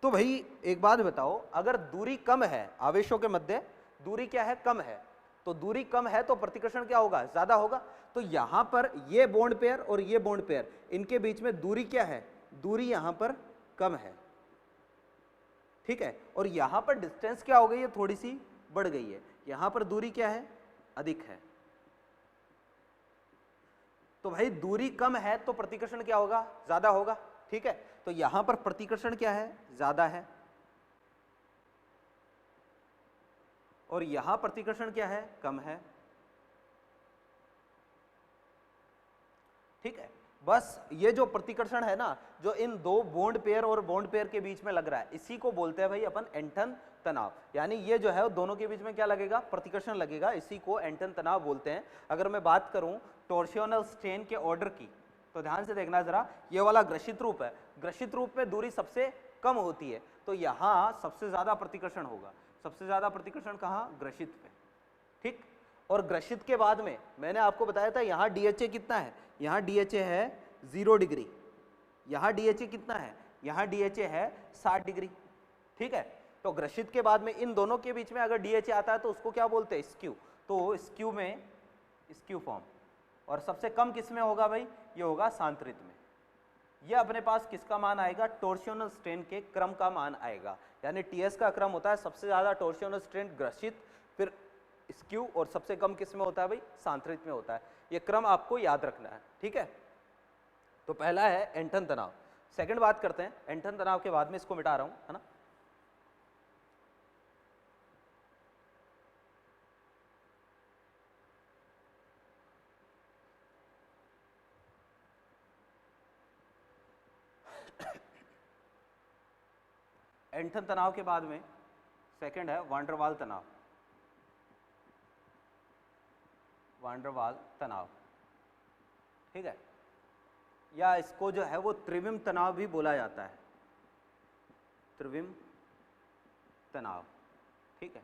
तो भाई एक बात बताओ, अगर दूरी कम है, आवेशों के मध्य दूरी क्या है, कम है, तो दूरी कम है तो प्रतिकर्षण क्या होगा, ज्यादा होगा। तो यहां पर ये बॉन्ड पेयर और ये बॉन्ड पेयर, इनके बीच में दूरी क्या है, दूरी यहां पर कम है, ठीक है, और यहां पर डिस्टेंस क्या हो गई है, थोड़ी सी बढ़ गई है, यहां पर दूरी क्या है, अधिक है। तो भाई दूरी कम है तो प्रतिकर्षण क्या होगा, ज्यादा होगा, ठीक है। तो यहां पर प्रतिकर्षण क्या है, ज्यादा है, और यहां प्रतिकर्षण क्या है, कम है, ठीक है। बस ये जो प्रतिकर्षण है ना, जो इन 2 बॉन्ड पेयर और बॉन्ड पेयर के बीच में लग रहा है, इसी को बोलते हैं भाई अपन एंटन तनाव। यानी ये जो है दोनों के बीच में क्या लगेगा, प्रतिकर्षण लगेगा, इसी को एंटन तनाव बोलते हैं। अगर मैं बात करूं टॉर्सियोनल स्ट्रेन के ऑर्डर की, तो ध्यान से देखना जरा, ये वाला ग्रसित रूप है, ग्रसित रूप में दूरी सबसे कम होती है, तो यहां सबसे ज्यादा प्रतिकर्षण होगा, सबसे ज्यादा प्रतिकर्षण कहां, ग्रसित पे, ठीक। और ग्रसित के बाद में मैंने आपको बताया था यहां DHA कितना है, यहां DHA है 0 डिग्री, यहां DHA कितना है, यहां DHA है 60 डिग्री, ठीक है। तो ग्रसित के बाद में इन दोनों के बीच में अगर DHA आता है तो उसको क्या बोलते हैं, स्क्यू। तो स्क्यू में स्क्यू फॉर्म, और सबसे कम किस में होगा भाई, ये होगा सांतरित में। ये अपने पास किसका मान आएगा, टॉर्सियोनल स्ट्रेन के क्रम का मान आएगा। यानी TS का क्रम होता है सबसे ज्यादा टॉर्सियोनल स्ट्रेन ग्रसित, फिर स्क्यू, और सबसे कम किस में होता है भाई, सांतरित में होता है। ये क्रम आपको याद रखना है, ठीक है। तो पहला है एंटन तनाव। सेकंड बात करते हैं एंटन तनाव के बाद में, इसको मिटा रहा हूं, है ना। एंटन तनाव के बाद में सेकंड है वान डर वाल तनाव। वान डर वाल तनाव, ठीक है, या इसको जो है वो त्रिविम तनाव भी बोला जाता है, त्रिविम तनाव, ठीक है।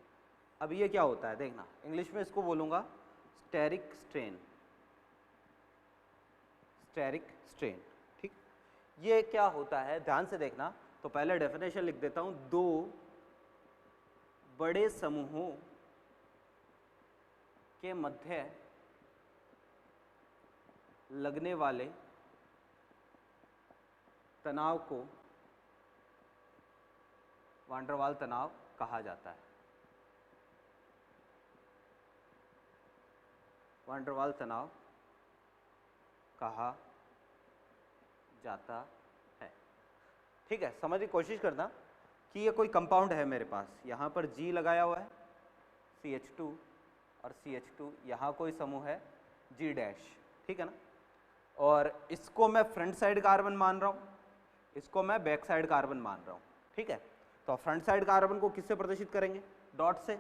अब ये क्या होता है देखना, इंग्लिश में इसको बोलूंगा स्टेरिक स्ट्रेन, स्टेरिक स्ट्रेन, ठीक। ये क्या होता है ध्यान से देखना, तो पहले डेफिनेशन लिख देता हूं, दो बड़े समूहों के मध्य लगने वाले तनाव को वान डर वाल तनाव कहा जाता है। वान डर वाल तनाव कहा जाता है, ठीक है। समझ की कोशिश करना कि ये कोई कंपाउंड है मेरे पास, यहाँ पर G लगाया हुआ है, CH2 और CH2, यहाँ कोई समूह है G डैश, ठीक है ना, और इसको मैं फ्रंट साइड कार्बन मान रहा हूँ, इसको मैं बैक साइड कार्बन मान रहा हूँ, ठीक है। तो फ्रंट साइड कार्बन को किससे प्रदर्शित करेंगे, डॉट से।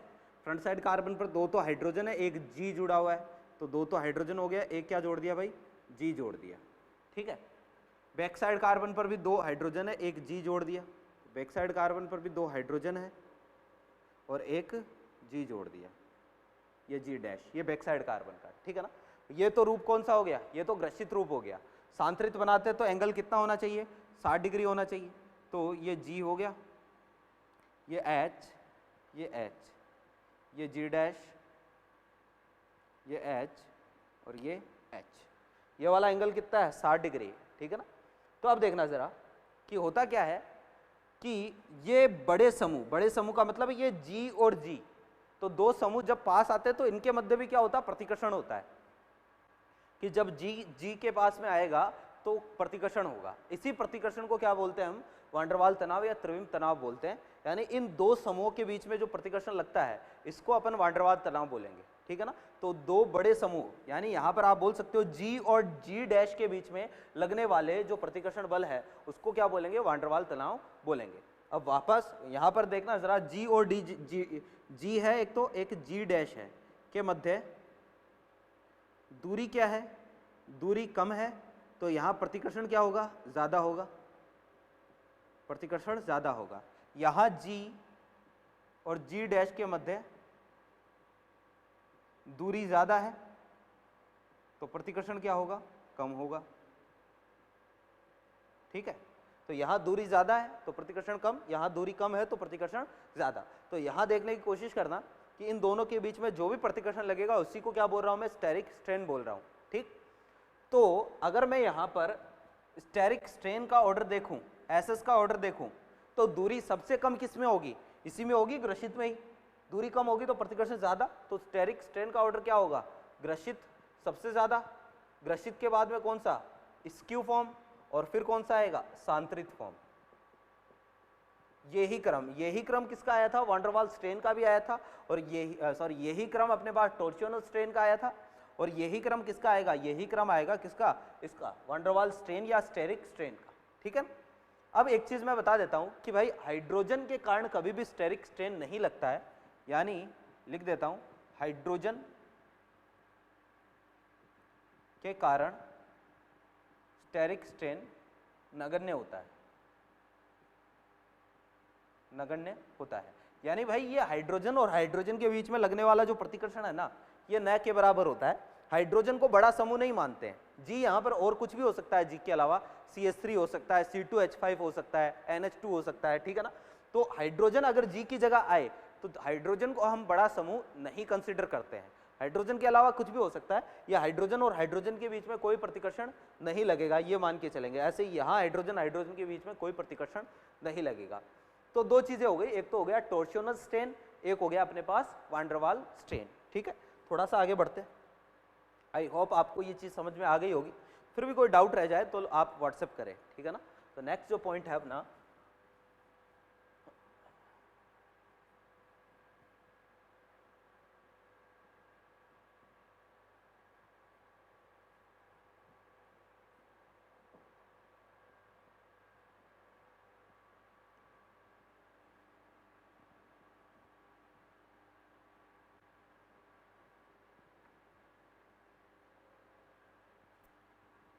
फ्रंट साइड कार्बन पर दो तो हाइड्रोजन है, एक G जुड़ा हुआ है, तो दो तो हाइड्रोजन हो गया, एक क्या जोड़ दिया भाई, G जोड़ दिया, ठीक है। बैक साइड कार्बन पर भी दो हाइड्रोजन है, एक G जोड़ दिया, बैक साइड कार्बन पर भी दो हाइड्रोजन है और एक G जोड़ दिया, ये G डैश, ये बैक साइड कार्बन का, ठीक है ना। ये तो रूप कौन सा हो गया, ये तो ग्रसित रूप हो गया। सांतरित बनाते हैं तो एंगल कितना होना चाहिए, 60 डिग्री होना चाहिए, तो ये G हो गया, ये H, ये H, ये G डैश, ये H और ये H, ये वाला एंगल कितना है, 60 डिग्री, ठीक है ना। तो अब देखना जरा कि होता क्या है कि ये बड़े समूह का मतलब है ये G और G, तो दो समूह जब पास आते हैं तो इनके मध्य भी क्या होता है, प्रतिकर्षण होता है, कि जब G के पास में आएगा तो प्रतिकर्षण होगा। इसी प्रतिकर्षण को क्या बोलते हैं हम, वान डर वाल तनाव या त्रिविम तनाव बोलते हैं। यानी इन दो समूहों के बीच में जो प्रतिकर्षण लगता है इसको अपन वान डर वाल तनाव बोलेंगे, ठीक है ना। तो दो बड़े समूह, यानी यहाँ पर आप बोल सकते हो G और G डैश के बीच में लगने वाले जो प्रतिकर्षण बल है उसको क्या बोलेंगे, वान डर वाल तनाव बोलेंगे। अब वापस यहाँ पर देखना जरा, G और G है एक, तो एक G डैश है, के मध्य दूरी क्या है, दूरी कम है, तो यहाँ प्रतिकर्षण क्या होगा, ज्यादा होगा, प्रतिकर्षण ज्यादा होगा। यहाँ G और G डैश के मध्य दूरी ज्यादा है तो प्रतिकर्षण क्या होगा, कम होगा, ठीक है। तो यहाँ दूरी ज्यादा है तो प्रतिकर्षण कम, यहाँ दूरी कम है तो प्रतिकर्षण ज्यादा। तो यहाँ देखने की कोशिश करना कि इन दोनों के बीच में जो भी प्रतिकर्षण लगेगा उसी को क्या बोल रहा हूं मैं, स्टेरिक स्ट्रेन बोल रहा हूं, ठीक। तो अगर मैं यहाँ पर स्टेरिक स्ट्रेन का ऑर्डर देखूं, एसएस का ऑर्डर देखूं, तो दूरी सबसे कम किस में होगी, इसी में होगी, ग्रसित में ही। दूरी कम होगी तो प्रतिकर्षण ज्यादा, तो स्टेरिक स्ट्रेन का ऑर्डर क्या होगा, ग्रसित सबसे ज्यादा, ग्रसित के बाद में कौन सा, स्क्यू फॉर्म, और फिर कौन सा आएगा, सांतरित फॉर्म। यही क्रम किसका आया था, वान डर वाल स्ट्रेन का भी आया था, और यही क्रम अपने पास टॉर्सियोनल स्ट्रेन का आया था, और यही क्रम किसका आएगा, यही क्रम आएगा किसका, इसका वान डर वाल स्ट्रेन या स्टेरिक स्ट्रेन का, ठीक है। अब एक चीज मैं बता देता हूं कि भाई हाइड्रोजन के कारण कभी भी स्टेरिक स्ट्रेन नहीं लगता है, यानी लिख देता हूं, हाइड्रोजन के कारण स्टेरिक स्ट्रेन नगण्य होता है, नगण्य होता है। यानी भाई ये हाइड्रोजन और हाइड्रोजन के बीच में लगने वाला जो प्रतिकर्षण है ना, ये न के बराबर होता है। हाइड्रोजन को बड़ा समूह नहीं मानते हैं जी, यहाँ पर और कुछ भी हो सकता है, जी के अलावा CH3 हो सकता है, C2H5 हो सकता है, NH2 हो सकता है, ठीक है ना। तो हाइड्रोजन अगर जी की जगह आए तो हाइड्रोजन को हम बड़ा समूह नहीं कंसिडर करते हैं। हाइड्रोजन के अलावा कुछ भी हो सकता है, या हाइड्रोजन और हाइड्रोजन के बीच में कोई प्रतिकर्षण नहीं लगेगा, ये मान के चलेंगे। ऐसे ही यहाँ हाइड्रोजन के बीच में कोई प्रतिकर्षण नहीं लगेगा। तो दो चीजें हो गई, एक तो हो गया टॉर्सियोनल स्ट्रेन, एक हो गया अपने पास वान डर वाल स्ट्रेन, ठीक है। थोड़ा सा आगे बढ़ते हैं, आई होप आपको ये चीज समझ में आ गई होगी। फिर भी कोई डाउट रह जाए तो आप व्हाट्सएप करें, ठीक है ना। तो नेक्स्ट जो पॉइंट है अपना,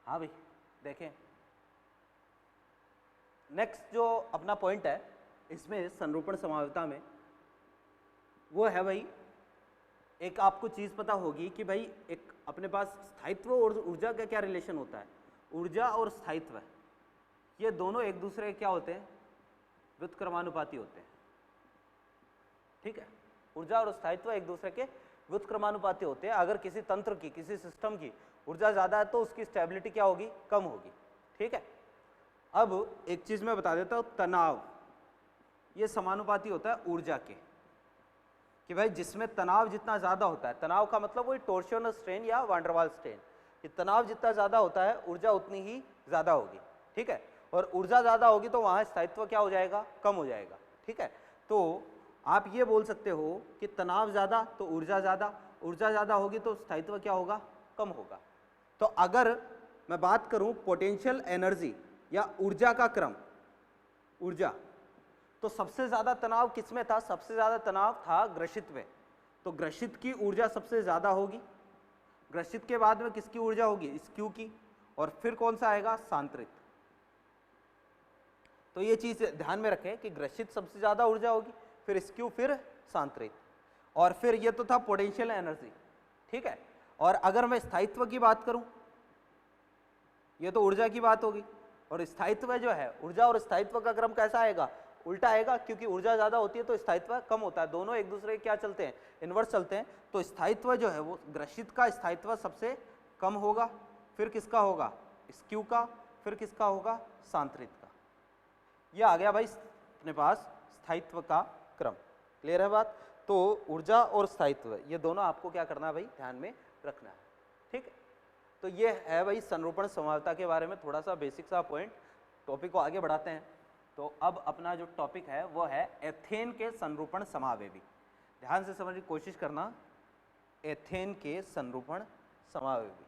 हाँ भाई देखें, नेक्स्ट जो अपना पॉइंट है इसमें संरूपण समावयवता में, वो है भाई, एक आपको चीज़ पता होगी कि भाई एक अपने पास स्थायित्व और ऊर्जा का क्या रिलेशन होता है। ऊर्जा और स्थायित्व ये दोनों एक दूसरे के क्या होते हैं, व्युत्क्रमानुपाती होते हैं। ठीक है, ऊर्जा और स्थायित्व एक दूसरे के व्युत्क्रमानुपाती होते हैं। अगर किसी तंत्र की, किसी सिस्टम की ऊर्जा ज़्यादा है तो उसकी स्टेबिलिटी क्या होगी, कम होगी। ठीक है, अब एक चीज़ मैं बता देता हूँ, तनाव ये समानुपाती होता है ऊर्जा के, कि भाई जिसमें तनाव जितना ज़्यादा होता है, तनाव का मतलब वही टोर्सियोनल स्ट्रेन या वान डेर वाल्स स्ट्रेन, कि तनाव जितना ज़्यादा होता है ऊर्जा उतनी ही ज़्यादा होगी। ठीक है, और ऊर्जा ज़्यादा होगी तो वहाँ स्थायित्व क्या हो जाएगा, कम हो जाएगा। ठीक है, तो आप ये बोल सकते हो कि तनाव ज़्यादा तो ऊर्जा ज़्यादा, ऊर्जा ज़्यादा होगी तो स्थायित्व क्या होगा, कम होगा। तो अगर मैं बात करूँ पोटेंशियल एनर्जी या ऊर्जा का क्रम, ऊर्जा, तो सबसे ज़्यादा तनाव किसमें था, सबसे ज़्यादा तनाव था ग्रसित में। तो ग्रसित की ऊर्जा सबसे ज़्यादा होगी, ग्रसित के बाद में किसकी ऊर्जा होगी, स्क्यू की, और फिर कौन सा आएगा, सांतरित। तो ये चीज़ ध्यान में रखें कि ग्रसित सबसे ज़्यादा ऊर्जा होगी, फिर स्क्यू, फिर सांतरित, और फिर ये तो था पोटेंशियल एनर्जी। ठीक है, और अगर मैं स्थायित्व की बात करूं, ये तो ऊर्जा की बात होगी, और स्थायित्व जो है, ऊर्जा और स्थायित्व का क्रम कैसा आएगा, उल्टा आएगा, क्योंकि ऊर्जा ज़्यादा होती है तो स्थायित्व कम होता है। दोनों एक दूसरे के क्या चलते हैं, इन्वर्स चलते हैं। तो स्थायित्व जो है वो ग्रसित का स्थायित्व सबसे कम होगा, फिर किसका होगा, स्क्यू का, फिर किसका होगा, सांतरित का। ये आ गया भाई अपने पास स्थायित्व का क्रम। क्लियर है बात। तो ऊर्जा और स्थायित्व ये दोनों आपको क्या करना है भाई, ध्यान में रखना है। ठीक है, तो ये है भाई संरूपण समावयवता के बारे में थोड़ा सा बेसिक सा पॉइंट। टॉपिक को आगे बढ़ाते हैं। तो अब अपना जो टॉपिक है वो है एथेन के संरूपण समावयवी। ध्यान से समझने की कोशिश करना, एथेन के संरूपण समावयवी।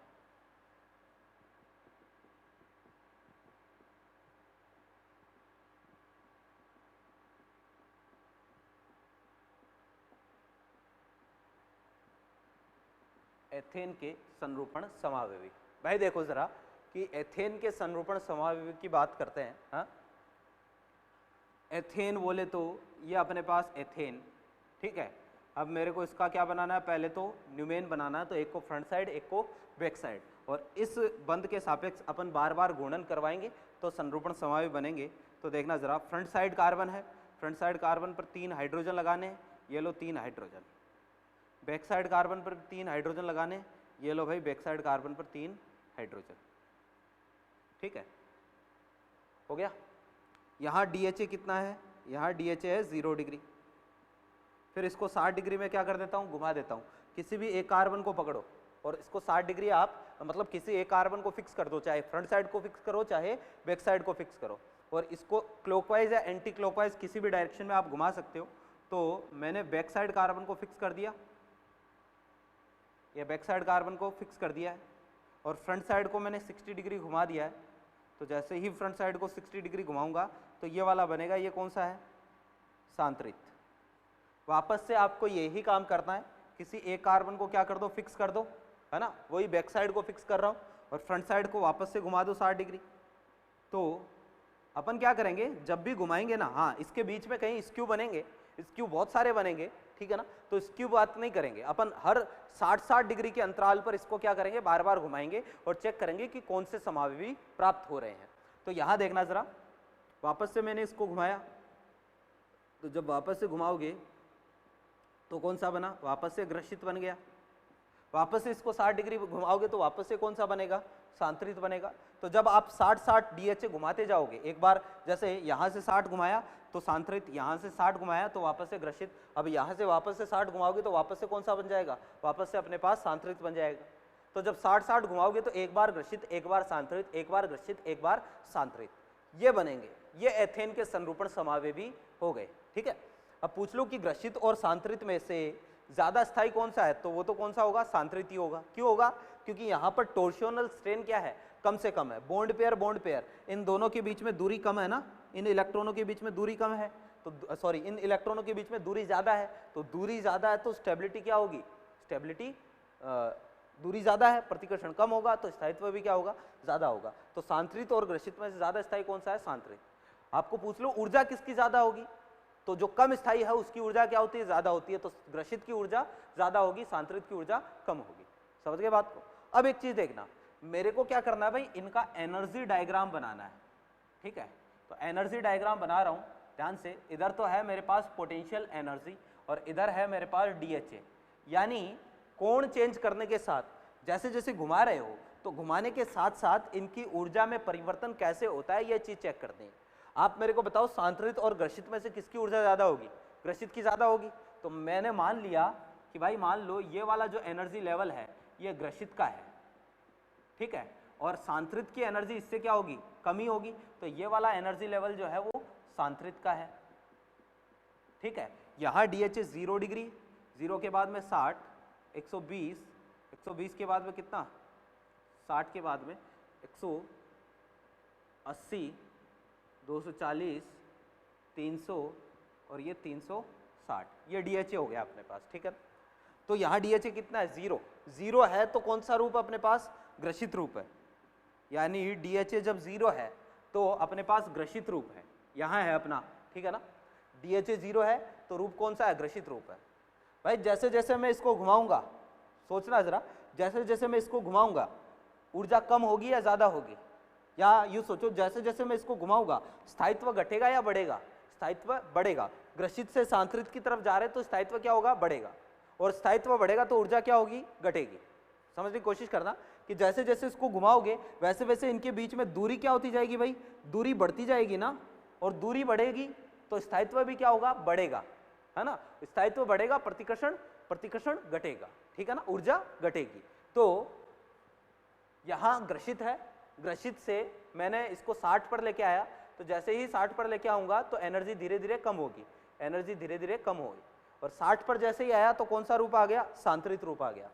एथेन के संरूपण समावयवी। भाई देखो जरा कि एथेन के संरूपण समावयवी की बात करते हैं। हाँ, एथेन बोले तो ये अपने पास एथेन। ठीक है, अब मेरे को इसका क्या बनाना है, पहले तो न्यूमेन बनाना है, तो एक को फ्रंट साइड एक को बैक साइड, और इस बंध के सापेक्ष अपन बार बार गुणन करवाएंगे तो संरूपण समावयवी बनेंगे। तो देखना जरा, फ्रंट साइड कार्बन है, फ्रंट साइड कार्बन पर 3 हाइड्रोजन लगाने, ये लो 3 हाइड्रोजन। बैक साइड कार्बन पर 3 हाइड्रोजन लगाने, ये लो भाई बैक साइड कार्बन पर 3 हाइड्रोजन। ठीक है, हो गया। यहाँ DHA कितना है, यहाँ DHA है 0 डिग्री। फिर इसको 60 डिग्री में क्या कर देता हूँ, घुमा देता हूँ। किसी भी एक कार्बन को पकड़ो और इसको 60 डिग्री आप मतलब किसी एक कार्बन को फिक्स कर दो, चाहे फ्रंट साइड को फिक्स करो चाहे बैक साइड को फिक्स करो, और इसको क्लॉकवाइज या एंटी क्लॉकवाइज किसी भी डायरेक्शन में आप घुमा सकते हो। तो मैंने बैक साइड कार्बन को फिक्स कर दिया, ये बैक साइड कार्बन को फिक्स कर दिया है, और फ्रंट साइड को मैंने 60 डिग्री घुमा दिया है। तो जैसे ही फ्रंट साइड को 60 डिग्री घुमाऊंगा तो ये वाला बनेगा, ये कौन सा है, सांतरित। वापस से आपको यही काम करना है, किसी एक कार्बन को क्या कर दो, फिक्स कर दो, है ना, वही बैक साइड को फिक्स कर रहा हूँ, और फ्रंट साइड को वापस से घुमा दो 60 डिग्री। तो अपन क्या करेंगे, जब भी घुमाएंगे ना, हाँ इसके बीच में कहीं स्क्यू बनेंगे, स्क्यू बहुत सारे बनेंगे, ठीक है ना, तो स्क्यू बात नहीं करेंगे अपन, हर 60-60 डिग्री के अंतराल पर इसको क्या करेंगे, बार बार घुमाएंगे और चेक करेंगे कि कौन से समावयवी प्राप्त हो रहे हैं। तो यहाँ देखना जरा, वापस से मैंने इसको घुमाया, तो जब वापस से घुमाओगे तो कौन सा बना, वापस से ग्रसित बन गया। वापस से इसको 60 डिग्री घुमाओगे तो वापस से कौन सा बनेगा, सांतरित बनेगा। तो जब आप 60-60 DHA घुमाते जाओगे, एक बार जैसे यहाँ से 60 घुमाया तो सांतरित, यहाँ से 60 घुमाया तो वापस से ग्रसित, अब यहाँ से वापस से 60 घुमाओगे तो वापस से कौन सा बन जाएगा, वापस से अपने पास सांतरित बन जाएगा। तो जब 60-60 घुमाओगे तो एक बार ग्रसित, एक बार सांतरित, एक बार ग्रसित, एक बार सांतरित, ये बनेंगे। ये एथेन के संरूपण समावयवी हो गए। ठीक है, अब पूछ लो कि ग्रसित और सांतरित में से ज्यादा स्थायी कौन सा है, तो वो तो कौन सा होगा, सांतरित ही होगा। क्यों होगा, क्योंकि यहाँ पर टोर्सियोनल स्ट्रेन क्या है, कम से कम है। बॉन्ड पेयर इन दोनों के बीच में दूरी कम है ना, इन इलेक्ट्रॉनों के बीच में दूरी कम है, तो सॉरी इन इलेक्ट्रॉनों के बीच में दूरी ज्यादा है, तो दूरी ज्यादा है तो स्टेबिलिटी क्या होगी, स्टेबिलिटी दूरी ज़्यादा है, प्रतिकर्षण कम होगा, तो स्थायित्व भी क्या होगा, ज़्यादा होगा। तो सांतरित और ग्रसित में से ज़्यादा स्थायी कौन सा है, सांतरित। आपको पूछ लो ऊर्जा किसकी ज़्यादा होगी, तो जो कम स्थायी है उसकी ऊर्जा क्या होती है, ज़्यादा होती है। तो ग्रसित की ऊर्जा ज़्यादा होगी, सांतरित की ऊर्जा कम होगी। समझ गए बात को। अब एक चीज़ देखना, मेरे को क्या करना है भाई, इनका एनर्जी डायग्राम बनाना है, ठीक है। तो एनर्जी डायग्राम बना रहा हूँ, ध्यान से। इधर तो है मेरे पास पोटेंशियल एनर्जी और इधर है मेरे पास डीएचए, यानी कोण चेंज करने के साथ जैसे जैसे घुमा रहे हो तो घुमाने के साथ साथ इनकी ऊर्जा में परिवर्तन कैसे होता है यह चीज चेक करते हैं। आप मेरे को बताओ सांतरित और ग्रसित में से किसकी ऊर्जा ज्यादा होगी, ग्रसित की ज्यादा होगी। तो मैंने मान लिया कि भाई मान लो ये वाला जो एनर्जी लेवल है ये ग्रसित का है, ठीक है, और सांतरित की एनर्जी इससे क्या होगी, कमी होगी। तो ये वाला एनर्जी लेवल जो है वो सांतरित का है, ठीक है। यहाँ डीएचए 0 डिग्री, 0 के बाद में 60, 120, 120 के बाद में कितना, 60 के बाद में 180, 240, 300 और ये 360, ये डीएचए हो गया अपने पास, ठीक है। तो यहाँ डीएचए कितना है, 0, 0 है तो कौन सा रूप अपने पास, ग्रसित रूप है। यानी डीएचए जब 0 है तो अपने पास ग्रसित रूप है, यहाँ है अपना, ठीक है ना। डीएचए 0 है तो रूप कौन सा है, ग्रसित रूप है। भाई जैसे जैसे मैं इसको घुमाऊंगा, सोचना जरा, जैसे जैसे मैं इसको घुमाऊंगा ऊर्जा कम होगी या ज्यादा होगी, या यूं सोचो जैसे जैसे मैं इसको घुमाऊंगा स्थायित्व घटेगा या बढ़ेगा, स्थायित्व बढ़ेगा। ग्रसित से सांतरित की तरफ जा रहे तो स्थायित्व क्या होगा, बढ़ेगा, और स्थायित्व बढ़ेगा तो ऊर्जा क्या होगी, घटेगी। समझने की कोशिश करना कि जैसे जैसे इसको घुमाओगे वैसे वैसे इनके बीच में दूरी क्या होती जाएगी, भाई दूरी बढ़ती जाएगी ना, और दूरी बढ़ेगी तो स्थायित्व भी क्या होगा, बढ़ेगा, है ना। स्थायित्व बढ़ेगा, प्रतिकर्षण घटेगा, ठीक है ना, ऊर्जा घटेगी। तो यहां ग्रसित है, ग्रसित से मैंने इसको 60 पर लेके आया, तो जैसे ही 60 पर लेके आऊंगा तो एनर्जी धीरे धीरे कम होगी, एनर्जी धीरे धीरे कम होगी, और 60 पर जैसे ही आया तो कौन सा रूप आ गया, सांतरित रूप आ गया।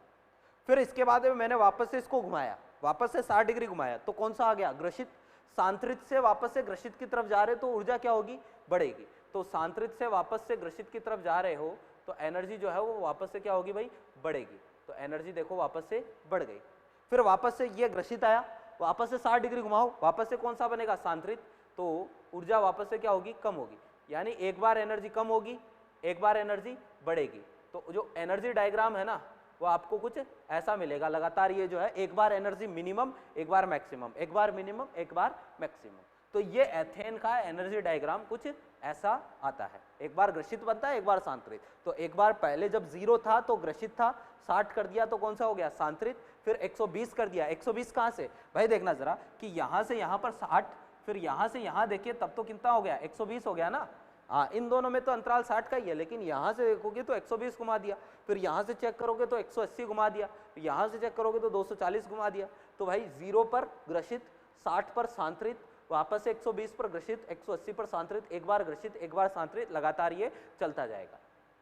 फिर इसके बाद में मैंने वापस से इसको घुमाया, वापस से 60 डिग्री घुमाया तो कौन सा आ गया, ग्रसित। सांतरित से वापस से ग्रसित की तरफ जा रहे तो ऊर्जा क्या होगी, बढ़ेगी। तो सांतरित से वापस से ग्रसित की तरफ जा रहे हो तो एनर्जी जो है वो वापस से क्या होगी भाई, बढ़ेगी। तो एनर्जी देखो वापस से बढ़ गई। फिर वापस से ये ग्रसित आया, वापस से 60 डिग्री घुमाओ, वापस से कौन सा बनेगा, सांतरित। तो ऊर्जा वापस से क्या होगी, कम होगी। यानी एक बार एनर्जी कम होगी, एक बार एनर्जी बढ़ेगी। तो जो एनर्जी डायग्राम है ना वो आपको कुछ ऐसा मिलेगा लगातार, ये जो है एक बार एनर्जी मिनिमम, एक बार मैक्सिमम, एक बार मिनिमम, एक बार मैक्सिमम। तो ये एथेन का एनर्जी डायग्राम कुछ ऐसा आता है, एक बार ग्रसित बनता है, एक बार सांतरित। तो एक बार पहले जब 0 था तो ग्रसित था, 60 कर दिया तो कौन सा हो गया, सांतरित। फिर 120 कर दिया, 120 कहाँ से भाई, देखना जरा कि यहाँ से यहाँ पर 60, फिर यहाँ से यहाँ देखिए तब तो कितना हो गया, 120 हो गया ना। हाँ, इन दोनों में तो अंतराल 60 का ही है, लेकिन यहाँ से देखोगे तो 120 घुमा दिया, फिर यहाँ से चेक करोगे तो 180 घुमा दिया, यहाँ से चेक करोगे तो 240 घुमा दिया। तो भाई 0 पर ग्रसित, 60 पर सांतरित, वापस से 120 पर ग्रसित, 180 पर सांतरित, एक बार ग्रसित एक बार सांतरित, लगातार ये चलता जाएगा,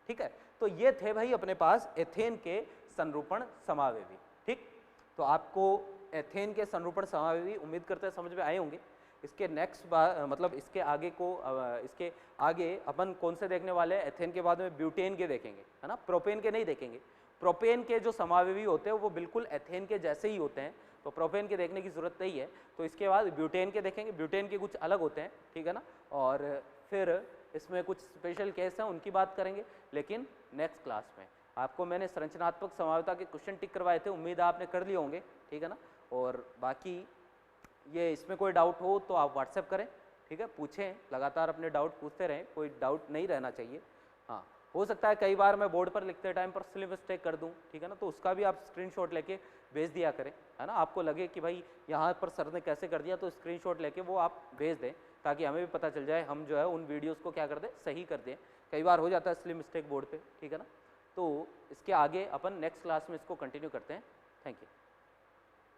ठीक है। तो ये थे भाई अपने पास एथेन के संरूपण समावेवी, ठीक। तो आपको एथेन के संरूपण समावेवी उम्मीद करते हैं समझ में आए होंगे। इसके नेक्स्ट मतलब इसके आगे इसके आगे अपन कौन से देखने वाले हैं, एथेन के बाद में ब्यूटेन के देखेंगे, है ना, प्रोपेन के नहीं देखेंगे। प्रोपेन के जो समावेवी होते हैं वो बिल्कुल एथेन के जैसे ही होते हैं, तो प्रोपेन के देखने की जरूरत नहीं है। तो इसके बाद ब्यूटेन के देखेंगे, ब्यूटेन के कुछ अलग होते हैं, ठीक है ना, और फिर इसमें कुछ स्पेशल केस हैं उनकी बात करेंगे, लेकिन नेक्स्ट क्लास में। आपको मैंने संरचनात्मक समावेता के क्वेश्चन टिक करवाए थे, उम्मीद आपने कर लिए होंगे, ठीक है ना। और बाकी ये इसमें कोई डाउट हो तो आप व्हाट्सएप करें, ठीक है, पूछें, लगातार अपने डाउट पूछते रहें, कोई डाउट नहीं रहना चाहिए। हाँ, हो सकता है कई बार मैं बोर्ड पर लिखते टाइम पर स्लिप मिस्टेक कर दूं, ठीक है ना, तो उसका भी आप स्क्रीनशॉट लेके भेज दिया करें, है ना। आपको लगे कि भाई यहाँ पर सर ने कैसे कर दिया तो स्क्रीनशॉट लेके वो आप भेज दें, ताकि हमें भी पता चल जाए, हम जो है उन वीडियोस को क्या कर दें, सही कर दें। कई बार हो जाता है स्लिप मिस्टेक बोर्ड पे, ठीक है ना। तो इसके आगे अपन नेक्स्ट क्लास में इसको कंटिन्यू करते हैं। Thank you.